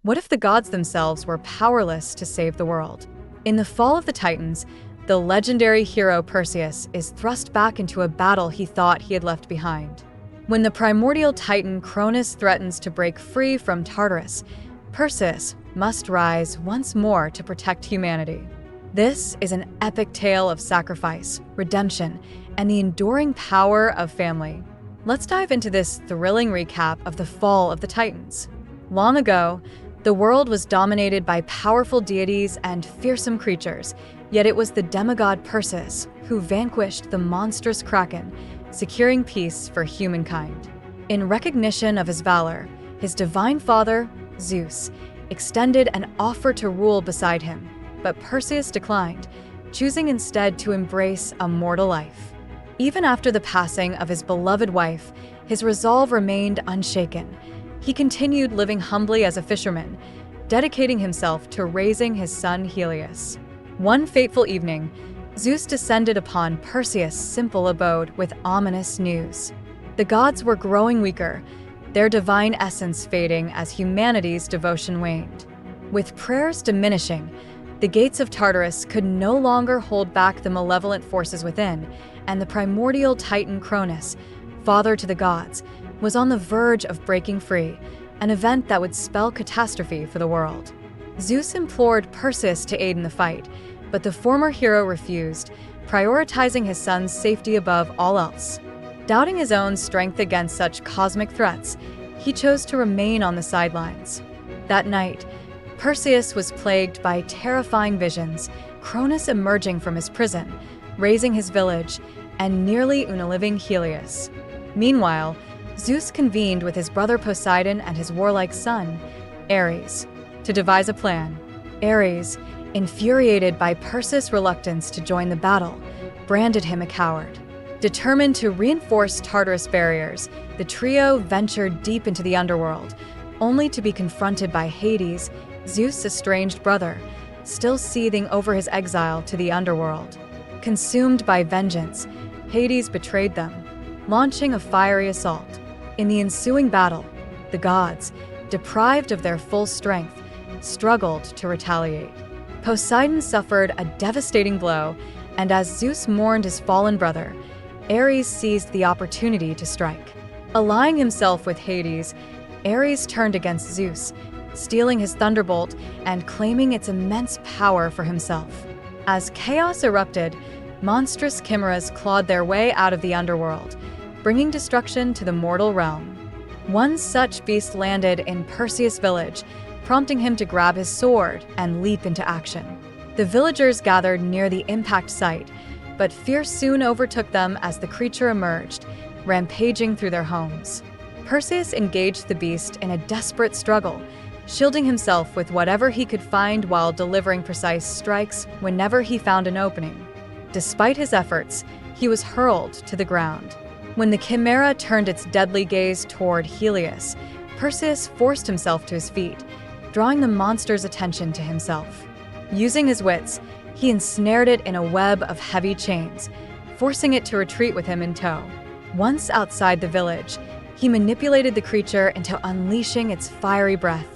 What if the gods themselves were powerless to save the world? In the fall of the Titans, the legendary hero Perseus is thrust back into a battle he thought he had left behind. When the primordial titan Kronus threatens to break free from Tartarus, Perseus must rise once more to protect humanity. This is an epic tale of sacrifice, redemption, and the enduring power of family. Let's dive into this thrilling recap of the fall of the Titans. Long ago, the world was dominated by powerful deities and fearsome creatures, yet it was the demigod Perseus who vanquished the monstrous Kraken, securing peace for humankind. In recognition of his valor, his divine father, Zeus, extended an offer to rule beside him, but Perseus declined, choosing instead to embrace a mortal life. Even after the passing of his beloved wife, his resolve remained unshaken. He continued living humbly as a fisherman, dedicating himself to raising his son Helios. One fateful evening, Zeus descended upon Perseus' simple abode with ominous news. The gods were growing weaker, their divine essence fading as humanity's devotion waned. With prayers diminishing, the gates of Tartarus could no longer hold back the malevolent forces within, and the primordial titan Kronus, father to the gods, was on the verge of breaking free, an event that would spell catastrophe for the world. Zeus implored Perseus to aid in the fight, but the former hero refused, prioritizing his son's safety above all else. Doubting his own strength against such cosmic threats, he chose to remain on the sidelines. That night, Perseus was plagued by terrifying visions, Kronus emerging from his prison, raising his village, and nearly unaliving Helios. Meanwhile, Zeus convened with his brother Poseidon and his warlike son, Ares, to devise a plan. Ares, infuriated by Perseus' reluctance to join the battle, branded him a coward. Determined to reinforce Tartarus barriers, the trio ventured deep into the underworld, only to be confronted by Hades, Zeus' estranged brother, still seething over his exile to the underworld. Consumed by vengeance, Hades betrayed them, launching a fiery assault. In the ensuing battle, the gods, deprived of their full strength, struggled to retaliate. Poseidon suffered a devastating blow, and as Zeus mourned his fallen brother, Ares seized the opportunity to strike. Allying himself with Hades, Ares turned against Zeus, stealing his thunderbolt and claiming its immense power for himself. As chaos erupted, monstrous chimeras clawed their way out of the underworld, bringing destruction to the mortal realm. One such beast landed in Perseus' village, prompting him to grab his sword and leap into action. The villagers gathered near the impact site, but fear soon overtook them as the creature emerged, rampaging through their homes. Perseus engaged the beast in a desperate struggle, shielding himself with whatever he could find while delivering precise strikes whenever he found an opening. Despite his efforts, he was hurled to the ground. When the chimera turned its deadly gaze toward Helios, Perseus forced himself to his feet, drawing the monster's attention to himself. Using his wits, he ensnared it in a web of heavy chains, forcing it to retreat with him in tow. Once outside the village, he manipulated the creature into unleashing its fiery breath,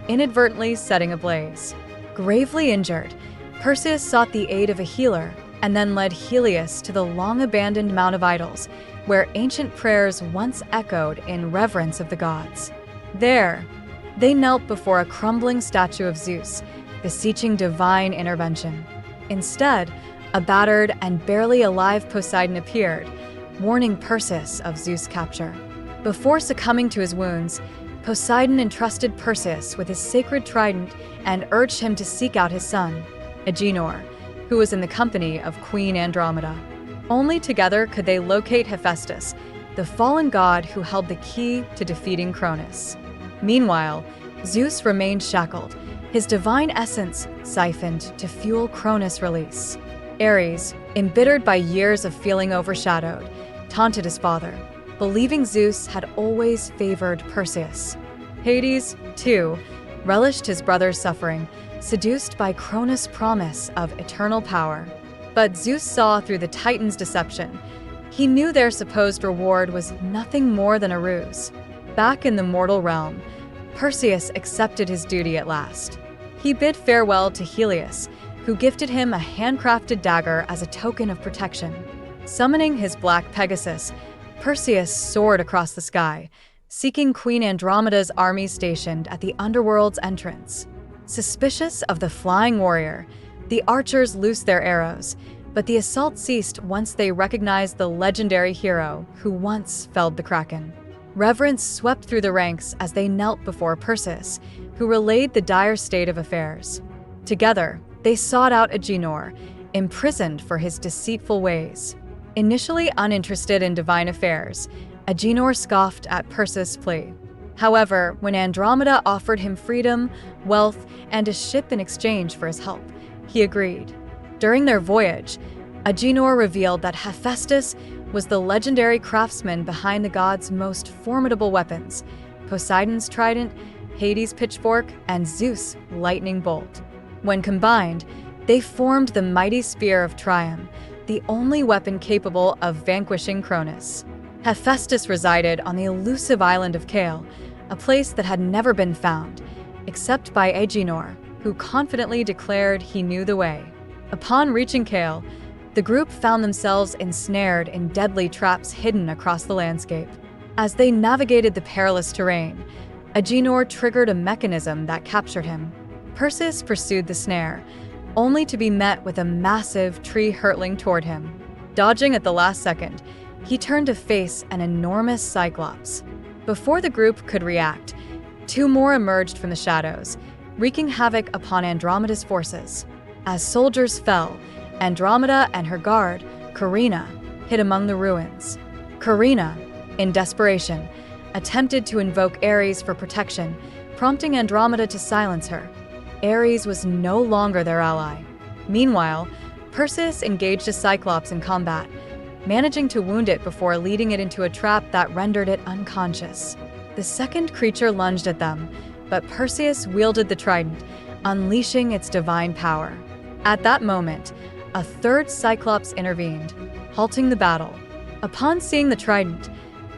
inadvertently setting ablaze. Gravely injured, Perseus sought the aid of a healer and then led Helios to the long-abandoned Mount of Idols, where ancient prayers once echoed in reverence of the gods. There, they knelt before a crumbling statue of Zeus, beseeching divine intervention. Instead, a battered and barely alive Poseidon appeared, warning Perseus of Zeus' capture. Before succumbing to his wounds, Poseidon entrusted Perseus with his sacred trident and urged him to seek out his son, Agenor, who was in the company of Queen Andromeda. Only together could they locate Hephaestus, the fallen god who held the key to defeating Kronus. Meanwhile, Zeus remained shackled, his divine essence siphoned to fuel Kronus' release. Ares, embittered by years of feeling overshadowed, taunted his father, believing Zeus had always favored Perseus. Hades, too, relished his brother's suffering, seduced by Kronus' promise of eternal power. But Zeus saw through the Titans' deception. He knew their supposed reward was nothing more than a ruse. Back in the mortal realm, Perseus accepted his duty at last. He bid farewell to Helios, who gifted him a handcrafted dagger as a token of protection. Summoning his black Pegasus, Perseus soared across the sky, seeking Queen Andromeda's army stationed at the underworld's entrance. Suspicious of the flying warrior, the archers loosed their arrows, but the assault ceased once they recognized the legendary hero who once felled the Kraken. Reverence swept through the ranks as they knelt before Perseus, who relayed the dire state of affairs. Together, they sought out Agenor, imprisoned for his deceitful ways. Initially uninterested in divine affairs, Agenor scoffed at Perseus' plea. However, when Andromeda offered him freedom, wealth, and a ship in exchange for his help, he agreed. During their voyage, Agenor revealed that Hephaestus was the legendary craftsman behind the gods' most formidable weapons: Poseidon's trident, Hades' pitchfork, and Zeus' lightning bolt. When combined, they formed the mighty spear of Triumph, the only weapon capable of vanquishing Kronus. Hephaestus resided on the elusive island of Kale, a place that had never been found, except by Agenor, who confidently declared he knew the way. Upon reaching Kale, the group found themselves ensnared in deadly traps hidden across the landscape. As they navigated the perilous terrain, Agenor triggered a mechanism that captured him. Perseus pursued the snare, only to be met with a massive tree hurtling toward him. Dodging at the last second, he turned to face an enormous Cyclops. Before the group could react, two more emerged from the shadows, wreaking havoc upon Andromeda's forces. As soldiers fell, Andromeda and her guard, Carina, hid among the ruins. Carina, in desperation, attempted to invoke Ares for protection, prompting Andromeda to silence her. Ares was no longer their ally. Meanwhile, Perseus engaged a Cyclops in combat, managing to wound it before leading it into a trap that rendered it unconscious. The second creature lunged at them, but Perseus wielded the trident, unleashing its divine power. At that moment, a third Cyclops intervened, halting the battle. Upon seeing the trident,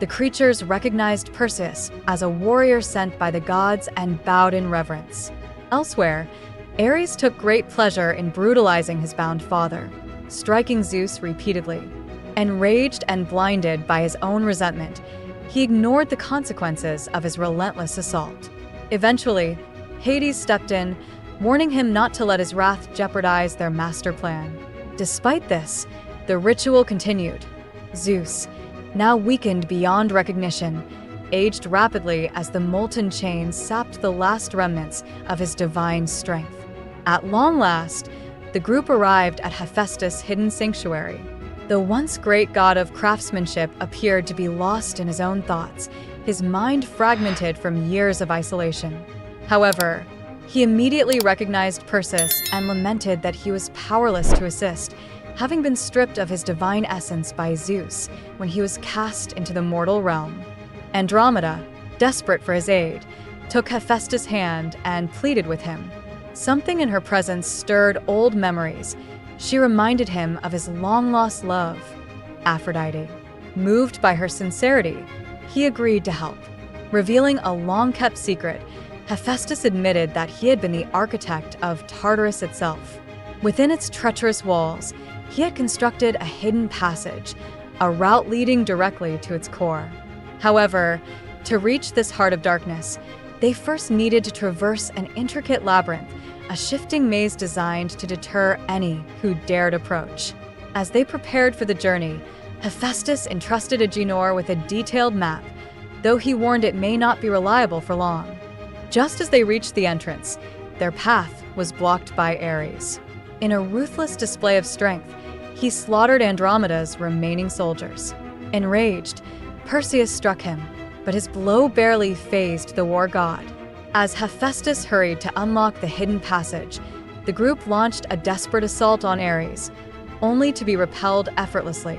the creatures recognized Perseus as a warrior sent by the gods and bowed in reverence. Elsewhere, Ares took great pleasure in brutalizing his bound father, striking Zeus repeatedly. Enraged and blinded by his own resentment, he ignored the consequences of his relentless assault. Eventually, Hades stepped in, warning him not to let his wrath jeopardize their master plan. Despite this, the ritual continued. Zeus, now weakened beyond recognition, aged rapidly as the molten chains sapped the last remnants of his divine strength. At long last, the group arrived at Hephaestus' hidden sanctuary. The once great god of craftsmanship appeared to be lost in his own thoughts, his mind fragmented from years of isolation. However, he immediately recognized Perseus and lamented that he was powerless to assist, having been stripped of his divine essence by Zeus when he was cast into the mortal realm. Andromeda, desperate for his aid, took Hephaestus' hand and pleaded with him. Something in her presence stirred old memories. She reminded him of his long-lost love, Aphrodite. Moved by her sincerity, he agreed to help. Revealing a long-kept secret, Hephaestus admitted that he had been the architect of Tartarus itself. Within its treacherous walls, he had constructed a hidden passage, a route leading directly to its core. However, to reach this heart of darkness, they first needed to traverse an intricate labyrinth, a shifting maze designed to deter any who dared approach. As they prepared for the journey, Hephaestus entrusted Agenor with a detailed map, though he warned it may not be reliable for long. Just as they reached the entrance, their path was blocked by Ares. In a ruthless display of strength, he slaughtered Andromeda's remaining soldiers. Enraged, Perseus struck him, but his blow barely fazed the war god. As Hephaestus hurried to unlock the hidden passage, the group launched a desperate assault on Ares, only to be repelled effortlessly.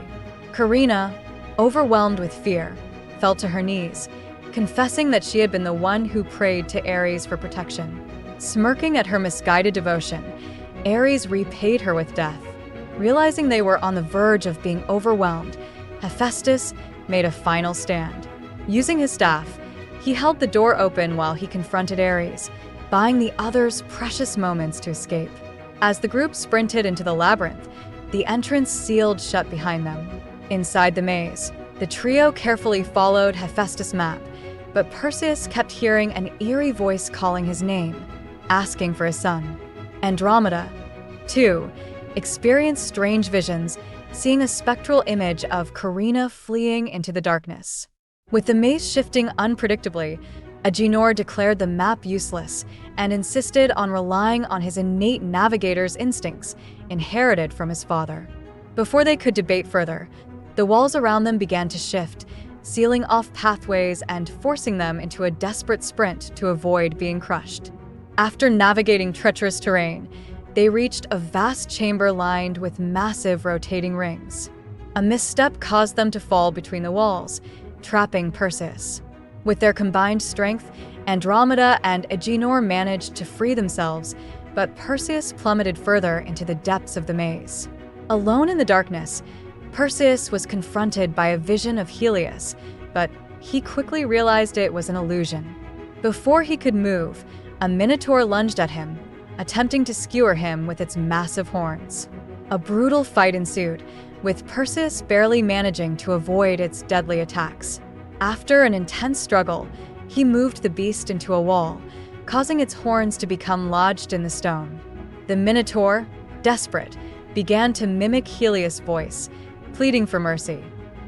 Carina, overwhelmed with fear, fell to her knees, confessing that she had been the one who prayed to Ares for protection. Smirking at her misguided devotion, Ares repaid her with death. Realizing they were on the verge of being overwhelmed, Hephaestus made a final stand. Using his staff, He held the door open while he confronted Ares, buying the others precious moments to escape. As the group sprinted into the labyrinth, the entrance sealed shut behind them. Inside the maze, the trio carefully followed Hephaestus' map, but Perseus kept hearing an eerie voice calling his name, asking for his son. Andromeda, too, experienced strange visions, seeing a spectral image of Carina fleeing into the darkness. With the maze shifting unpredictably, Agenor declared the map useless and insisted on relying on his innate navigator's instincts, inherited from his father. Before they could debate further, the walls around them began to shift, sealing off pathways and forcing them into a desperate sprint to avoid being crushed. After navigating treacherous terrain, they reached a vast chamber lined with massive rotating rings. A misstep caused them to fall between the walls, trapping Perseus. With their combined strength, Andromeda and Agenor managed to free themselves, but Perseus plummeted further into the depths of the maze. Alone in the darkness, Perseus was confronted by a vision of Helios, but he quickly realized it was an illusion. Before he could move, a minotaur lunged at him, attempting to skewer him with its massive horns. A brutal fight ensued, with Perseus barely managing to avoid its deadly attacks. After an intense struggle, he moved the beast into a wall, causing its horns to become lodged in the stone. The minotaur, desperate, began to mimic Helios' voice, pleading for mercy.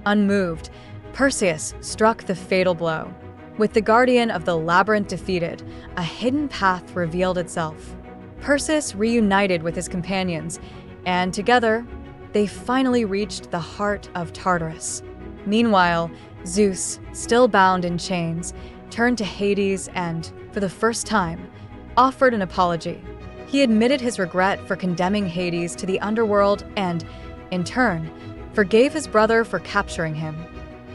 Unmoved, Perseus struck the fatal blow. With the guardian of the labyrinth defeated, a hidden path revealed itself. Perseus reunited with his companions, and together, they finally reached the heart of Tartarus. Meanwhile, Zeus, still bound in chains, turned to Hades and, for the first time, offered an apology. He admitted his regret for condemning Hades to the underworld and, in turn, forgave his brother for capturing him.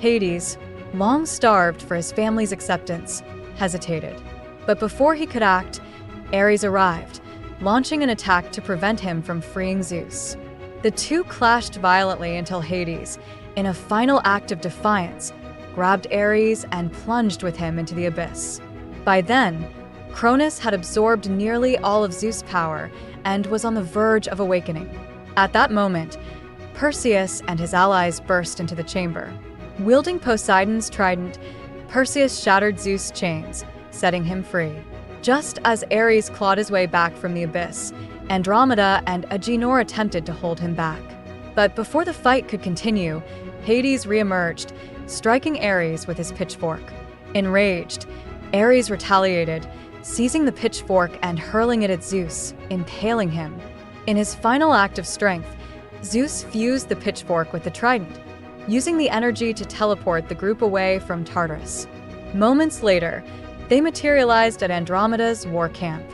Hades, long starved for his family's acceptance, hesitated. But before he could act, Ares arrived, launching an attack to prevent him from freeing Zeus. The two clashed violently until Hades, in a final act of defiance, grabbed Ares and plunged with him into the abyss. By then, Kronus had absorbed nearly all of Zeus' power and was on the verge of awakening. At that moment, Perseus and his allies burst into the chamber. Wielding Poseidon's trident, Perseus shattered Zeus' chains, setting him free. Just as Ares clawed his way back from the abyss, Andromeda and Agenor attempted to hold him back. But before the fight could continue, Hades reemerged, striking Ares with his pitchfork. Enraged, Ares retaliated, seizing the pitchfork and hurling it at Zeus, impaling him. In his final act of strength, Zeus fused the pitchfork with the trident, using the energy to teleport the group away from Tartarus. Moments later, they materialized at Andromeda's war camp.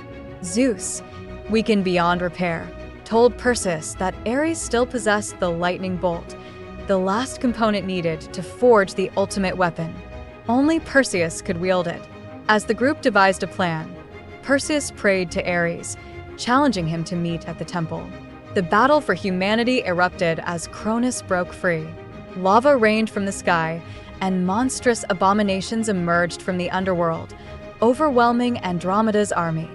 Zeus, weakened beyond repair, told Perseus that Ares still possessed the lightning bolt, the last component needed to forge the ultimate weapon. Only Perseus could wield it. As the group devised a plan, Perseus prayed to Ares, challenging him to meet at the temple. The battle for humanity erupted as Kronus broke free. Lava rained from the sky, and monstrous abominations emerged from the underworld, overwhelming Andromeda's army.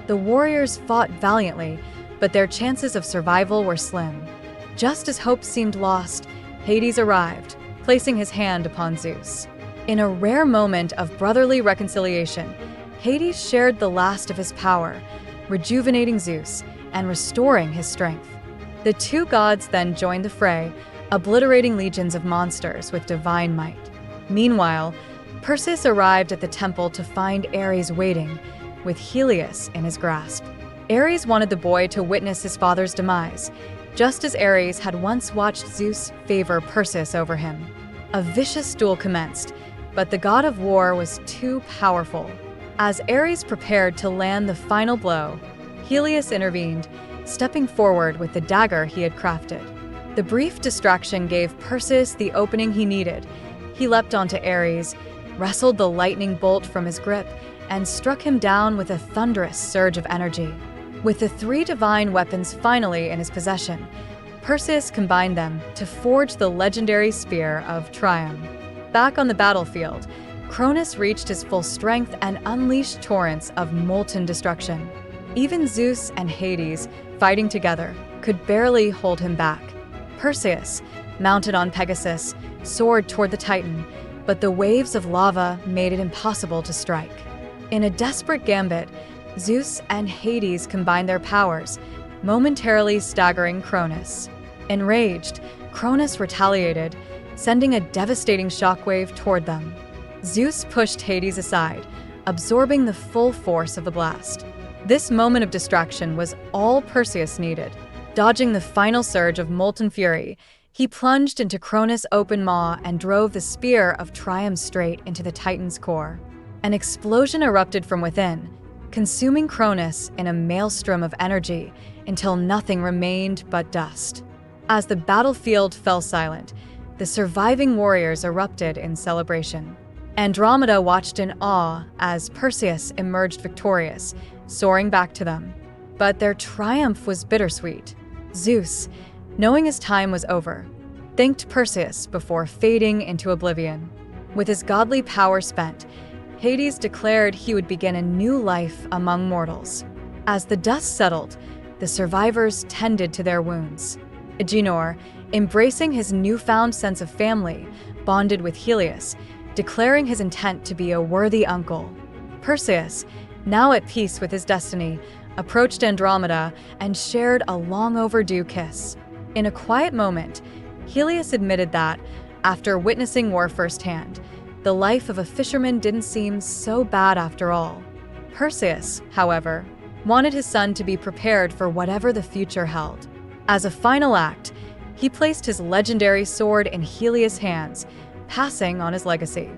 The warriors fought valiantly, but their chances of survival were slim. Just as hope seemed lost, Hades arrived, placing his hand upon Zeus. In a rare moment of brotherly reconciliation, Hades shared the last of his power, rejuvenating Zeus and restoring his strength. The two gods then joined the fray, obliterating legions of monsters with divine might. Meanwhile, Perseus arrived at the temple to find Ares waiting, with Helios in his grasp. Ares wanted the boy to witness his father's demise, just as Ares had once watched Zeus favor Perseus over him. A vicious duel commenced, but the god of war was too powerful. As Ares prepared to land the final blow, Helios intervened, stepping forward with the dagger he had crafted. The brief distraction gave Perseus the opening he needed. He leapt onto Ares, wrestled the lightning bolt from his grip, and struck him down with a thunderous surge of energy. With the three divine weapons finally in his possession, Perseus combined them to forge the legendary spear of Triumph. Back on the battlefield, Kronus reached his full strength and unleashed torrents of molten destruction. Even Zeus and Hades, fighting together, could barely hold him back. Perseus, mounted on Pegasus, soared toward the Titan, but the waves of lava made it impossible to strike. In a desperate gambit, Zeus and Hades combined their powers, momentarily staggering Kronus. Enraged, Kronus retaliated, sending a devastating shockwave toward them. Zeus pushed Hades aside, absorbing the full force of the blast. This moment of distraction was all Perseus needed. Dodging the final surge of molten fury, he plunged into Kronus' open maw and drove the spear of Triumph straight into the Titan's core. An explosion erupted from within, consuming Kronus in a maelstrom of energy until nothing remained but dust. As the battlefield fell silent, the surviving warriors erupted in celebration. Andromeda watched in awe as Perseus emerged victorious, soaring back to them. But their triumph was bittersweet. Zeus, knowing his time was over, thanked Perseus before fading into oblivion. With his godly power spent, Hades declared he would begin a new life among mortals. As the dust settled, the survivors tended to their wounds. Agenor, embracing his newfound sense of family, bonded with Helios, declaring his intent to be a worthy uncle. Perseus, now at peace with his destiny, approached Andromeda and shared a long-overdue kiss. In a quiet moment, Helios admitted that, after witnessing war firsthand, the life of a fisherman didn't seem so bad after all. Perseus, however, wanted his son to be prepared for whatever the future held. As a final act, he placed his legendary sword in Helios' hands, passing on his legacy.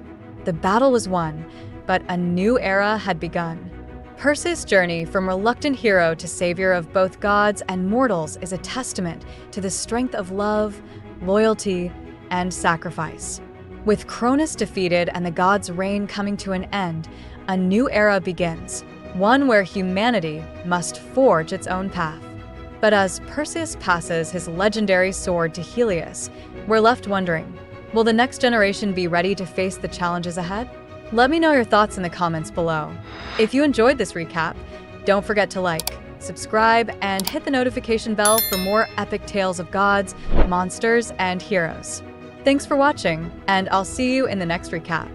The battle was won, but a new era had begun. Perseus' journey from reluctant hero to savior of both gods and mortals is a testament to the strength of love, loyalty, and sacrifice. With Kronus defeated and the gods' reign coming to an end, a new era begins, one where humanity must forge its own path. But as Perseus passes his legendary sword to Helios, we're left wondering, will the next generation be ready to face the challenges ahead? Let me know your thoughts in the comments below. If you enjoyed this recap, don't forget to like, subscribe, and hit the notification bell for more epic tales of gods, monsters, and heroes. Thanks for watching, and I'll see you in the next recap.